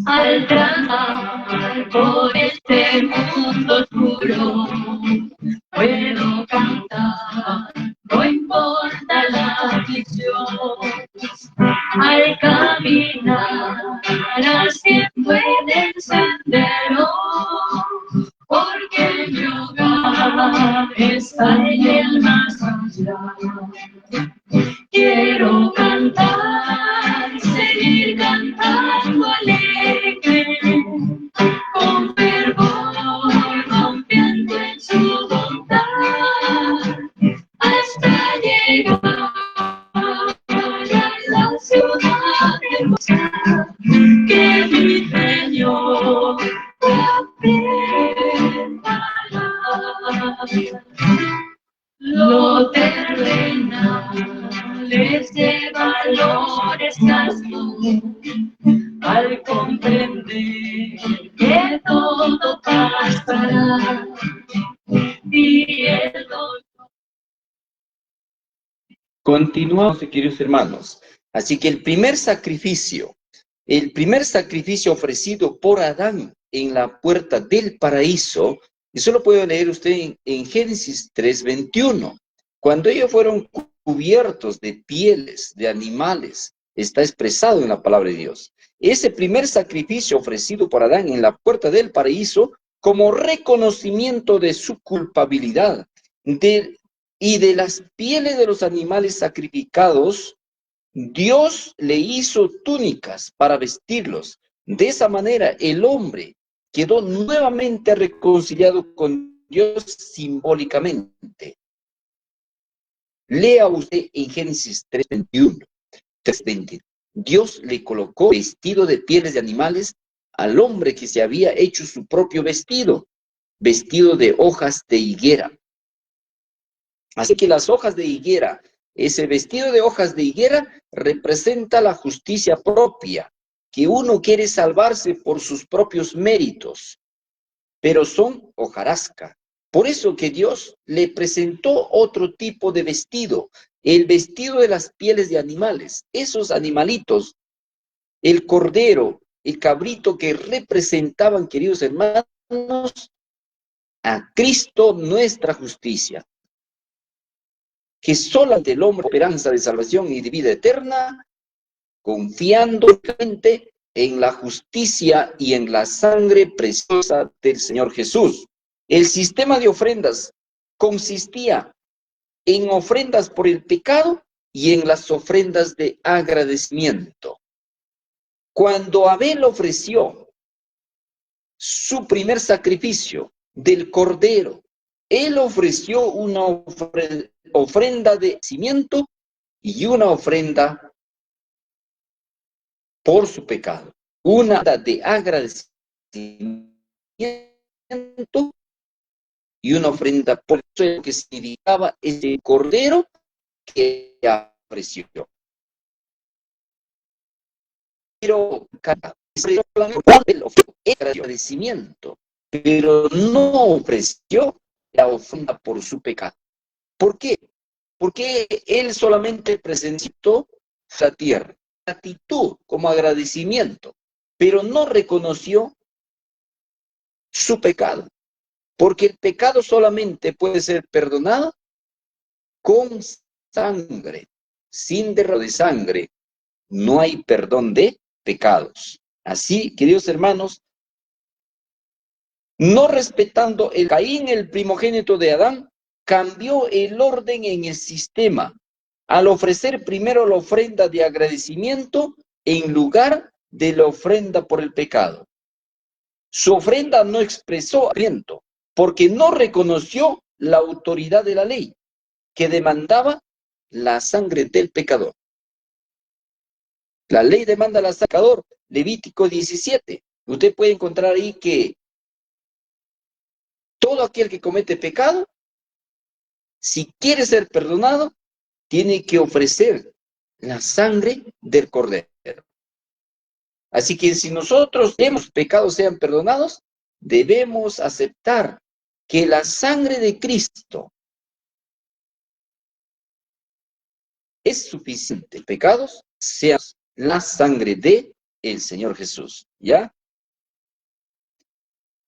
[SPEAKER 2] Al tramar por este mundo oscuro, puedo cantar, no importa la aflicción. Al caminar hacia el buen sendero, porque mi hogar está en el más allá. Quiero cantar, seguir cantando alegre, con fervor, confiando en su bondad, hasta llegar a la ciudad hermosa que mi Señor lo terrenal es de valor escaso al comprender que todo pasará y el dolor.
[SPEAKER 1] Continuamos, queridos hermanos. Así que el primer sacrificio ofrecido por Adán en la puerta del paraíso, eso lo puede leer usted en Génesis 3:21. Cuando ellos fueron cubiertos de pieles de animales, está expresado en la palabra de Dios. Ese primer sacrificio ofrecido por Adán en la puerta del paraíso, como reconocimiento de su culpabilidad, y de las pieles de los animales sacrificados, Dios le hizo túnicas para vestirlos. De esa manera, el hombre quedó nuevamente reconciliado con Dios simbólicamente. Lea usted en Génesis 3:21, 3:20. Dios le colocó vestido de pieles de animales al hombre que se había hecho su propio vestido de hojas de higuera. Así que las hojas de higuera, ese vestido de hojas de higuera representa la justicia propia, que uno quiere salvarse por sus propios méritos, pero son hojarasca. Por eso que Dios le presentó otro tipo de vestido, el vestido de las pieles de animales, esos animalitos, el cordero, el cabrito que representaban, queridos hermanos, a Cristo nuestra justicia. Que solamente el hombre esperanza de salvación y de vida eterna, confiando en la justicia y en la sangre preciosa del Señor Jesús. El sistema de ofrendas consistía en ofrendas por el pecado y en las ofrendas de agradecimiento. Cuando Abel ofreció su primer sacrificio del cordero, él ofreció una ofrenda de agradecimiento y una ofrenda por su pecado. Una de agradecimiento y una ofrenda por eso que significaba ese cordero que ofreció. Pero el agradecimiento, pero no ofreció la ofrenda por su pecado. ¿Por qué? Porque él solamente presentó la tierra, gratitud como agradecimiento, pero no reconoció su pecado. Porque el pecado solamente puede ser perdonado con sangre. Sin derramamiento de sangre no hay perdón de pecados. Así, queridos hermanos, no respetando el Caín, el primogénito de Adán, cambió el orden en el sistema al ofrecer primero la ofrenda de agradecimiento en lugar de la ofrenda por el pecado. Su ofrenda no expresó aliento porque no reconoció la autoridad de la ley que demandaba la sangre del pecador. La ley demanda la sangre del pecador, Levítico 17. Usted puede encontrar ahí que todo aquel que comete pecado, si quiere ser perdonado, tiene que ofrecer la sangre del cordero. Así que si nosotros queremos que pecados sean perdonados, debemos aceptar que la sangre de Cristo es suficiente. Pecados sean la sangre de el Señor Jesús, ¿ya?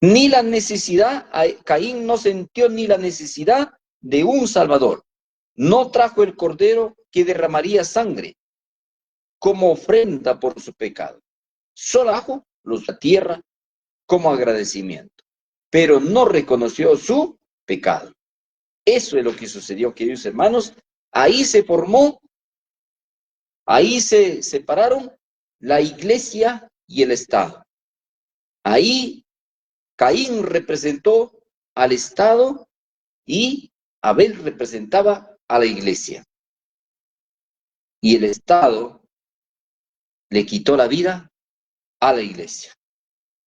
[SPEAKER 1] Ni la necesidad, Caín no sintió ni la necesidad de un Salvador. No trajo el cordero que derramaría sangre como ofrenda por su pecado. Solo trajo la tierra como agradecimiento, pero no reconoció su pecado. Eso es lo que sucedió, queridos hermanos. Ahí se formó, ahí se separaron la iglesia y el Estado. Ahí Caín representó al Estado y Abel representaba a la iglesia. Y el Estado le quitó la vida a la iglesia.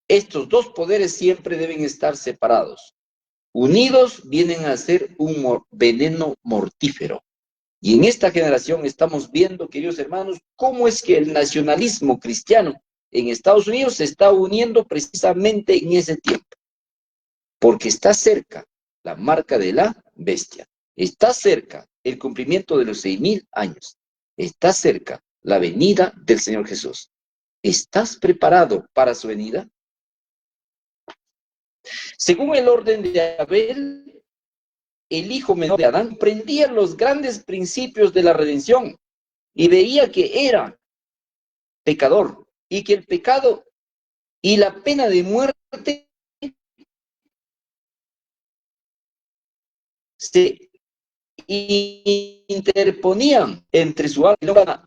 [SPEAKER 1] Estos dos poderes siempre deben estar separados. Unidos vienen a ser un veneno mortífero. Y en esta generación estamos viendo, queridos hermanos, cómo es que el nacionalismo cristiano en Estados Unidos se está uniendo precisamente en ese tiempo. Porque está cerca la marca de la bestia. Está cerca el cumplimiento de los 6,000 años. Está cerca la venida del Señor Jesús. ¿Estás preparado para su venida? Según el orden de Abel, el hijo menor de Adán comprendía los grandes principios de la redención y veía que era pecador y que el pecado y la pena de muerte se interponían entre su alma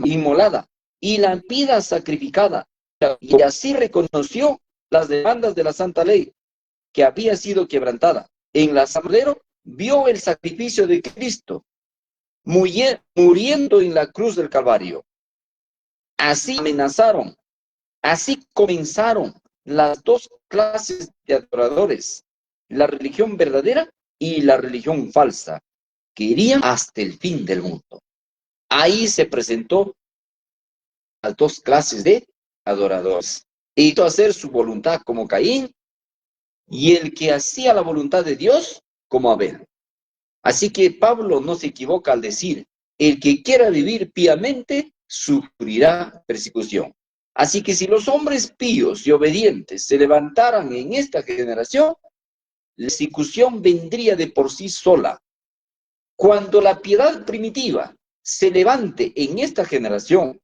[SPEAKER 1] inmolada y la vida sacrificada, y así reconoció las demandas de la santa ley que había sido quebrantada. En la asamblea vio el sacrificio de Cristo muriendo en la cruz del Calvario. Así amenazaron, así comenzaron las dos clases de adoradores, la religión verdadera y la religión falsa, que irían hasta el fin del mundo. Ahí se presentó las dos clases de adoradores. E hizo hacer su voluntad como Caín, y el que hacía la voluntad de Dios como Abel. Así que Pablo no se equivoca al decir, el que quiera vivir piamente sufrirá persecución. Así que si los hombres píos y obedientes se levantaran en esta generación, la persecución vendría de por sí sola. Cuando la piedad primitiva se levante en esta generación,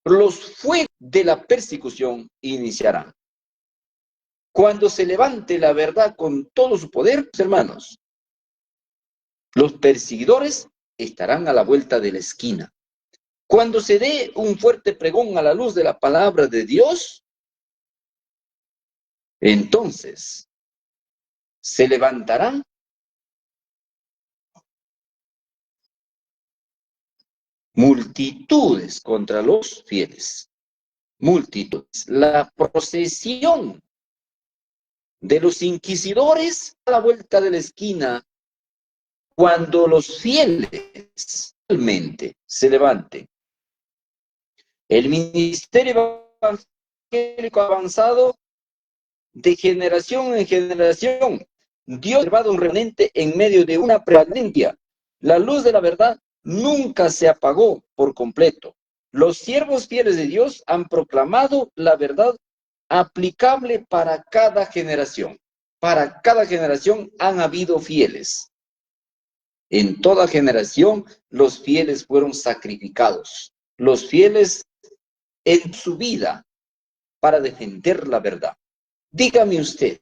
[SPEAKER 1] los fuegos de la persecución iniciarán. Cuando se levante la verdad con todo su poder, hermanos, los perseguidores estarán a la vuelta de la esquina. Cuando se dé un fuerte pregón a la luz de la palabra de Dios, entonces se levantarán multitudes contra los fieles. Multitudes. La procesión de los inquisidores a la vuelta de la esquina, cuando los fieles realmente se levanten. El ministerio evangélico avanzado de generación en generación, Dios ha observado un remanente en medio de una prevalencia La luz de la verdad nunca se apagó por completo. Los siervos fieles de Dios han proclamado la verdad aplicable para cada generación. Para cada generación han habido fieles. En toda generación los fieles fueron sacrificados. Los fieles en su vida para defender la verdad. Dígame usted,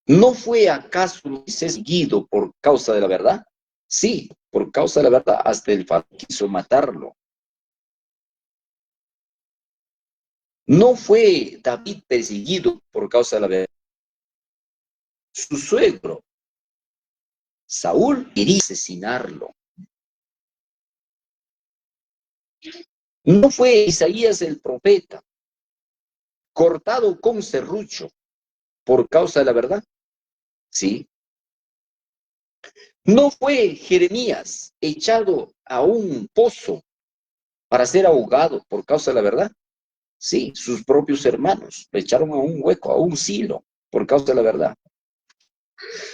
[SPEAKER 1] ¿no fue acaso Moisés seguido por causa de la verdad? Sí, por causa de la verdad, hasta el faraón quiso matarlo. ¿No fue David perseguido por causa de la verdad? Su suegro, Saúl, quería asesinarlo. ¿No fue Isaías el profeta cortado con serrucho por causa de la verdad? Sí. ¿No fue Jeremías echado a un pozo para ser ahogado por causa de la verdad? Sí, sus propios hermanos lo echaron a un hueco, a un silo, por causa de la verdad.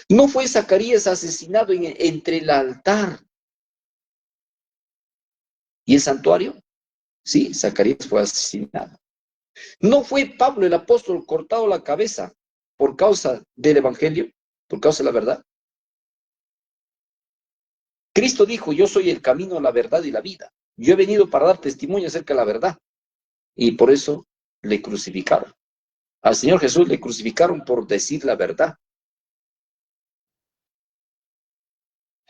[SPEAKER 1] ¿No fue Zacarías asesinado entre el altar y el santuario? Sí, Zacarías fue asesinado. ¿No fue Pablo el apóstol cortado la cabeza por causa del evangelio, por causa de la verdad? Cristo dijo, yo soy el camino, la verdad y la vida. Yo he venido para dar testimonio acerca de la verdad. Y por eso le crucificaron. Al Señor Jesús le crucificaron por decir la verdad.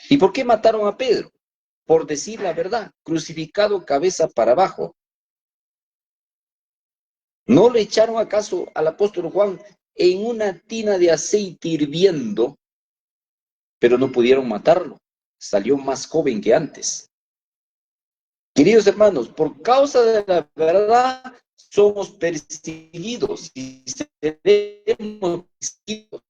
[SPEAKER 1] ¿Y por qué mataron a Pedro? Por decir la verdad, crucificado cabeza para abajo. ¿No le echaron acaso al apóstol Juan en una tina de aceite hirviendo, pero no pudieron matarlo? Salió más joven que antes. Queridos hermanos, por causa de la verdad somos perseguidos y seremos perseguidos.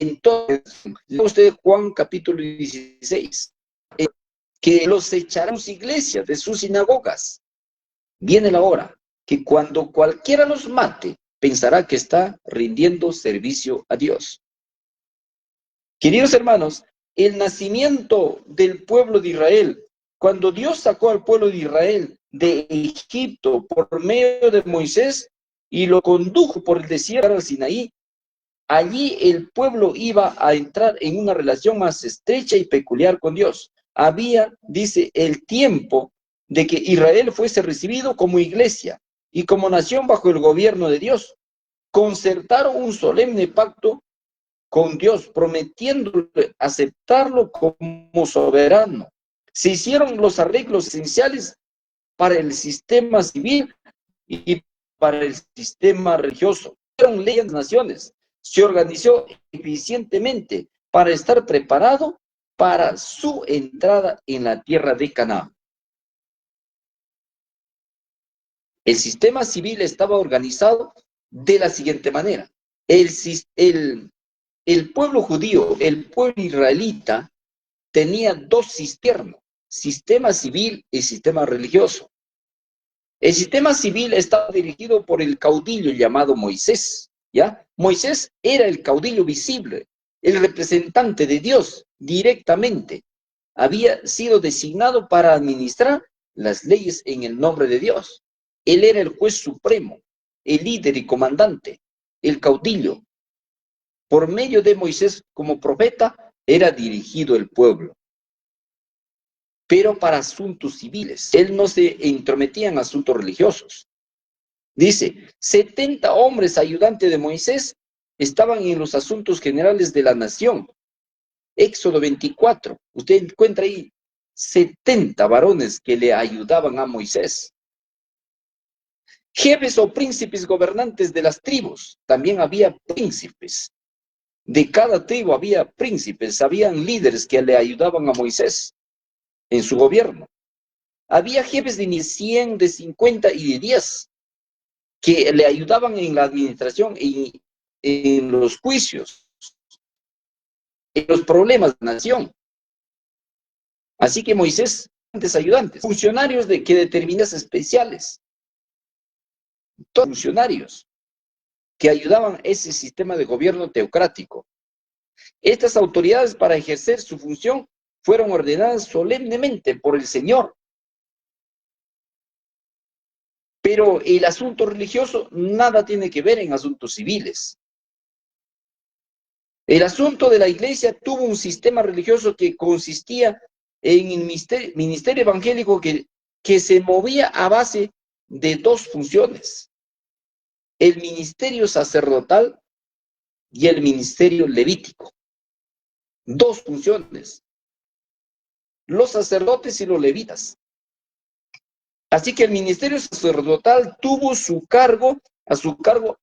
[SPEAKER 1] Entonces, lea usted Juan capítulo 16, que los echarán de sus iglesias, de sus sinagogas. Viene la hora que cuando cualquiera los mate, pensará que está rindiendo servicio a Dios. Queridos hermanos, el nacimiento del pueblo de Israel, cuando Dios sacó al pueblo de Israel de Egipto por medio de Moisés y lo condujo por el desierto al Sinaí, allí el pueblo iba a entrar en una relación más estrecha y peculiar con Dios. Había, dice, el tiempo de que Israel fuese recibido como iglesia y como nación bajo el gobierno de Dios. Concertaron un solemne pacto con Dios, prometiéndole aceptarlo como soberano. Se hicieron los arreglos esenciales para el sistema civil y para el sistema religioso. Fueron leyes de naciones. Se organizó eficientemente para estar preparado para su entrada en la tierra de Canaán. El sistema civil estaba organizado de la siguiente manera. El pueblo judío, el pueblo israelita, tenía dos sistemas, sistema civil y sistema religioso. El sistema civil estaba dirigido por el caudillo llamado Moisés, ¿ya? Moisés era el caudillo visible, el representante de Dios directamente. Había sido designado para administrar las leyes en el nombre de Dios. Él era el juez supremo, el líder y comandante, el caudillo. Por medio de Moisés como profeta era dirigido el pueblo, pero para asuntos civiles. Él no se entrometía en asuntos religiosos. Dice, 70 hombres ayudantes de Moisés estaban en los asuntos generales de la nación. Éxodo 24, usted encuentra ahí 70 varones que le ayudaban a Moisés. Jefes o príncipes gobernantes de las tribus, también había príncipes. De cada tribu había príncipes, habían líderes que le ayudaban a Moisés en su gobierno. Había jefes de 100, de 50 y de 10 que le ayudaban en la administración y en los juicios, en los problemas de la nación. Así que Moisés, ayudantes, funcionarios que determinadas especiales, todos funcionarios que ayudaban ese sistema de gobierno teocrático. Estas autoridades para ejercer su función fueron ordenadas solemnemente por el Señor. Pero el asunto religioso nada tiene que ver en asuntos civiles. El asunto de la iglesia tuvo un sistema religioso que consistía en el ministerio evangélico que se movía a base de dos funciones: el ministerio sacerdotal y el ministerio levítico. Dos funciones: los sacerdotes y los levitas. Así que el ministerio sacerdotal tuvo a su cargo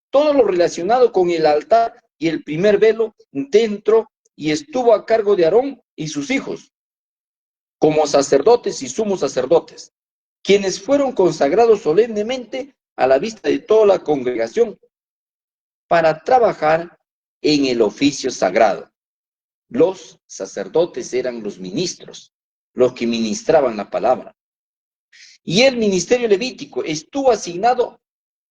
[SPEAKER 1] todo lo relacionado con el altar y el primer velo dentro, y estuvo a cargo de Aarón y sus hijos, como sacerdotes y sumos sacerdotes, quienes fueron consagrados solemnemente a la vista de toda la congregación para trabajar en el oficio sagrado. Los sacerdotes eran los ministros, los que ministraban la palabra. Y el ministerio levítico estuvo asignado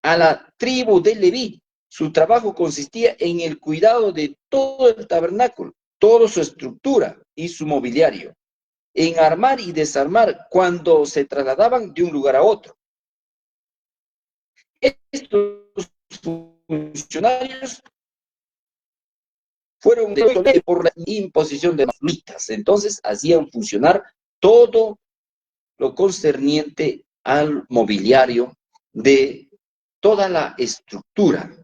[SPEAKER 1] a la tribu de Leví. Su trabajo consistía en el cuidado de todo el tabernáculo, toda su estructura y su mobiliario, en armar y desarmar cuando se trasladaban de un lugar a otro. Estos funcionarios fueron por la imposición de los levitas. Entonces hacían funcionar todo lo concerniente al mobiliario de toda la estructura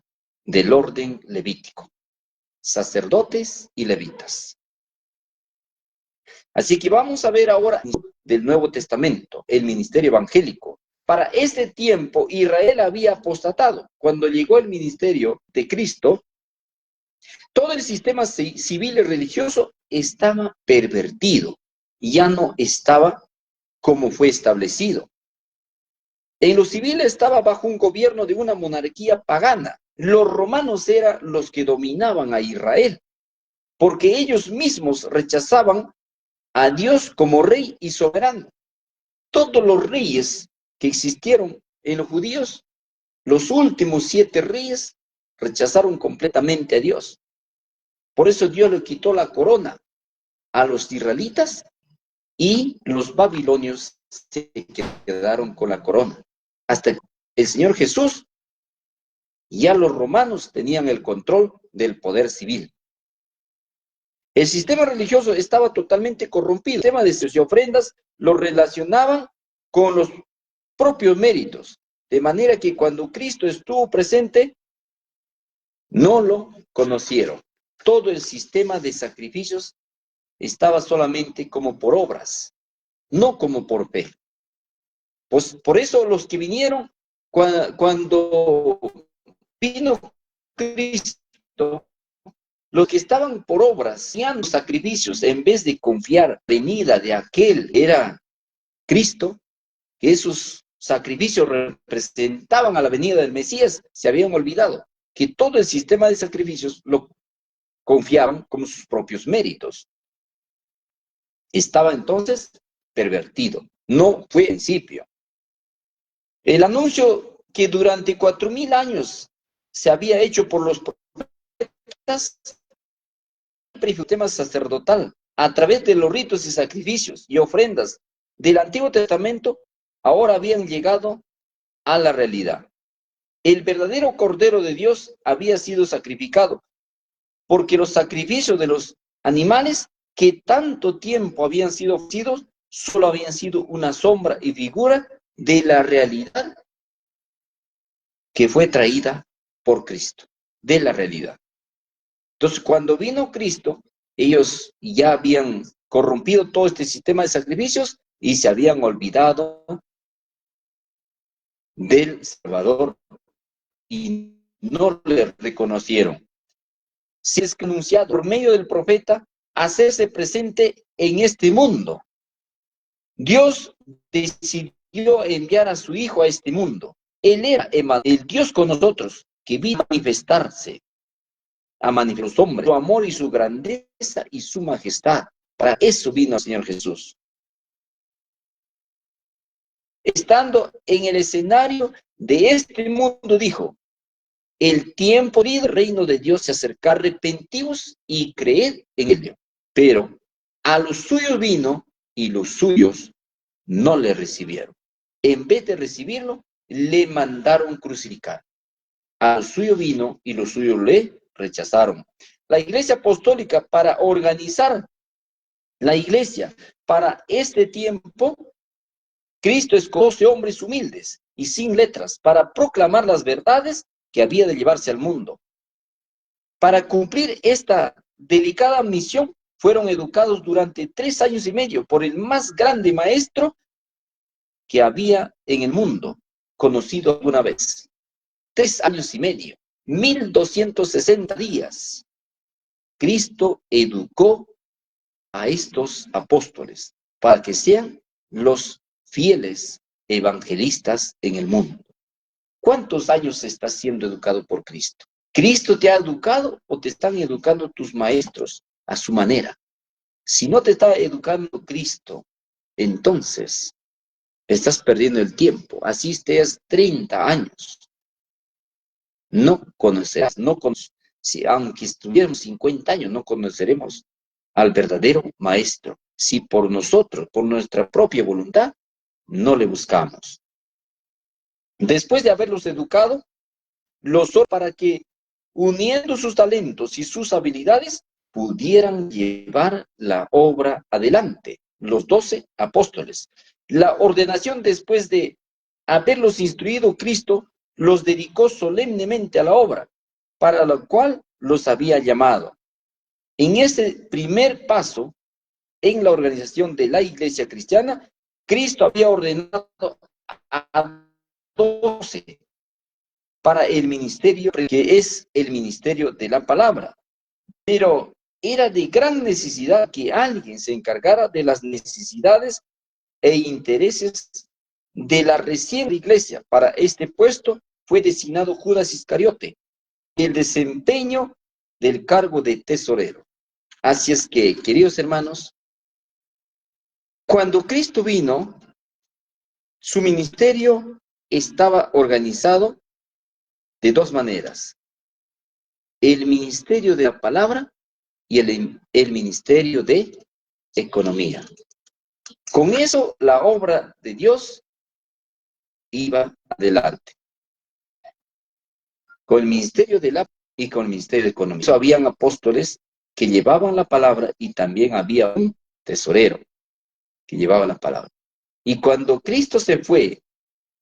[SPEAKER 1] del orden levítico, sacerdotes y levitas. Así que vamos a ver ahora del Nuevo Testamento, el ministerio evangélico. Para ese tiempo Israel había apostatado. Cuando llegó el ministerio de Cristo, todo el sistema civil y religioso estaba pervertido, ya no estaba como fue establecido. En lo civil estaba bajo un gobierno de una monarquía pagana. Los romanos eran los que dominaban a Israel, porque ellos mismos rechazaban a Dios como rey y soberano. Todos los reyes que existieron en los judíos, los últimos 7 reyes, rechazaron completamente a Dios. Por eso Dios le quitó la corona a los israelitas y los babilonios se quedaron con la corona. Hasta el Señor Jesús, ya los romanos tenían el control del poder civil. El sistema religioso estaba totalmente corrompido. El sistema de diezmos y ofrendas lo relacionaban con los propios méritos, de manera que cuando Cristo estuvo presente, no lo conocieron. Todo el sistema de sacrificios estaba solamente como por obras, no como por fe. Pues por eso los que vinieron, cuando vino Cristo, los que estaban por obras, hacían sacrificios, en vez de confiar en la venida de aquel que era Cristo, que esos sacrificios representaban a la venida del Mesías, se habían olvidado que todo el sistema de sacrificios lo confiaban como sus propios méritos. Estaba entonces pervertido, no fue principio. El anuncio que durante 4000 años se había hecho por los profetas, el sistema sacerdotal, a través de los ritos y sacrificios y ofrendas del Antiguo Testamento, ahora habían llegado a la realidad. El verdadero Cordero de Dios había sido sacrificado, porque los sacrificios de los animales que tanto tiempo habían sido ofrecidos solo habían sido una sombra y figura de la realidad que fue traída por Cristo, de la realidad. Entonces, cuando vino Cristo, ellos ya habían corrompido todo este sistema de sacrificios y se habían olvidado del Salvador y no le reconocieron. Si es que anunciado por medio del profeta, hacerse presente en este mundo. Dios decidió enviar a su Hijo a este mundo. Él era el Dios con nosotros, que vino a manifestarse, a manifestar su hombre, su amor y su grandeza y su majestad. Para eso vino el Señor Jesús. Estando en el escenario de este mundo, dijo: el tiempo del reino de Dios se acerca, arrepentíos y creed en él. Pero a los suyos vino y los suyos no le recibieron. En vez de recibirlo, le mandaron crucificar. A los suyos vino y los suyos le rechazaron. La iglesia apostólica, para organizar la iglesia para este tiempo, Cristo escogió 12 hombres humildes y sin letras para proclamar las verdades que había de llevarse al mundo. Para cumplir esta delicada misión, fueron educados durante 3 años y medio por el más grande maestro que había en el mundo, conocido alguna vez. 3 años y medio, 1260 días. Cristo educó a estos apóstoles para que sean los fieles evangelistas en el mundo. ¿Cuántos años estás siendo educado por Cristo? ¿Cristo te ha educado o te están educando tus maestros a su manera? Si no te está educando Cristo, entonces estás perdiendo el tiempo. Así estés 30 años. No conocerás, si aunque estuviéramos 50 años, no conoceremos al verdadero maestro. Si por nosotros, por nuestra propia voluntad, no le buscamos. Después de haberlos educado, los oró para que, uniendo sus talentos y sus habilidades, pudieran llevar la obra adelante. Los 12 apóstoles. La ordenación, después de haberlos instruido Cristo, los dedicó solemnemente a la obra, para la cual los había llamado. En ese primer paso, en la organización de la iglesia cristiana, Cristo había ordenado a 12 para el ministerio, que es el ministerio de la palabra. Pero era de gran necesidad que alguien se encargara de las necesidades e intereses de la reciente iglesia. Para este puesto fue designado Judas Iscariote, el desempeño del cargo de tesorero. Así es que, queridos hermanos, cuando Cristo vino, su ministerio estaba organizado de 2 maneras: el ministerio de la palabra y el ministerio de economía. Con eso, la obra de Dios iba adelante. Con el ministerio de la y con el ministerio de economía. Habían apóstoles que llevaban la palabra y también había un tesorero que llevaba la palabra. Y cuando Cristo se fue,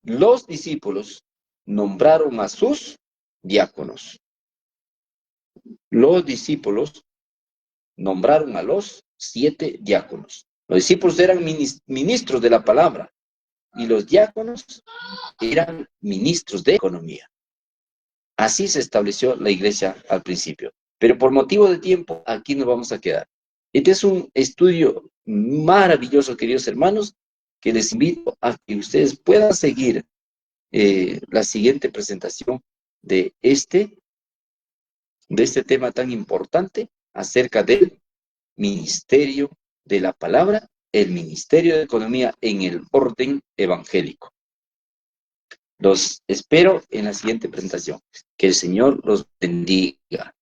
[SPEAKER 1] los discípulos nombraron a sus diáconos. Los discípulos nombraron a los 7 diáconos. Los discípulos eran ministros de la palabra y los diáconos eran ministros de economía. Así se estableció la iglesia al principio. Pero por motivo de tiempo, aquí nos vamos a quedar. Este es un estudio maravilloso, queridos hermanos, que les invito a que ustedes puedan seguir la siguiente presentación de este tema tan importante acerca del ministerio de la palabra, el ministerio de economía en el orden evangélico. Los espero en la siguiente presentación. Que el Señor los bendiga.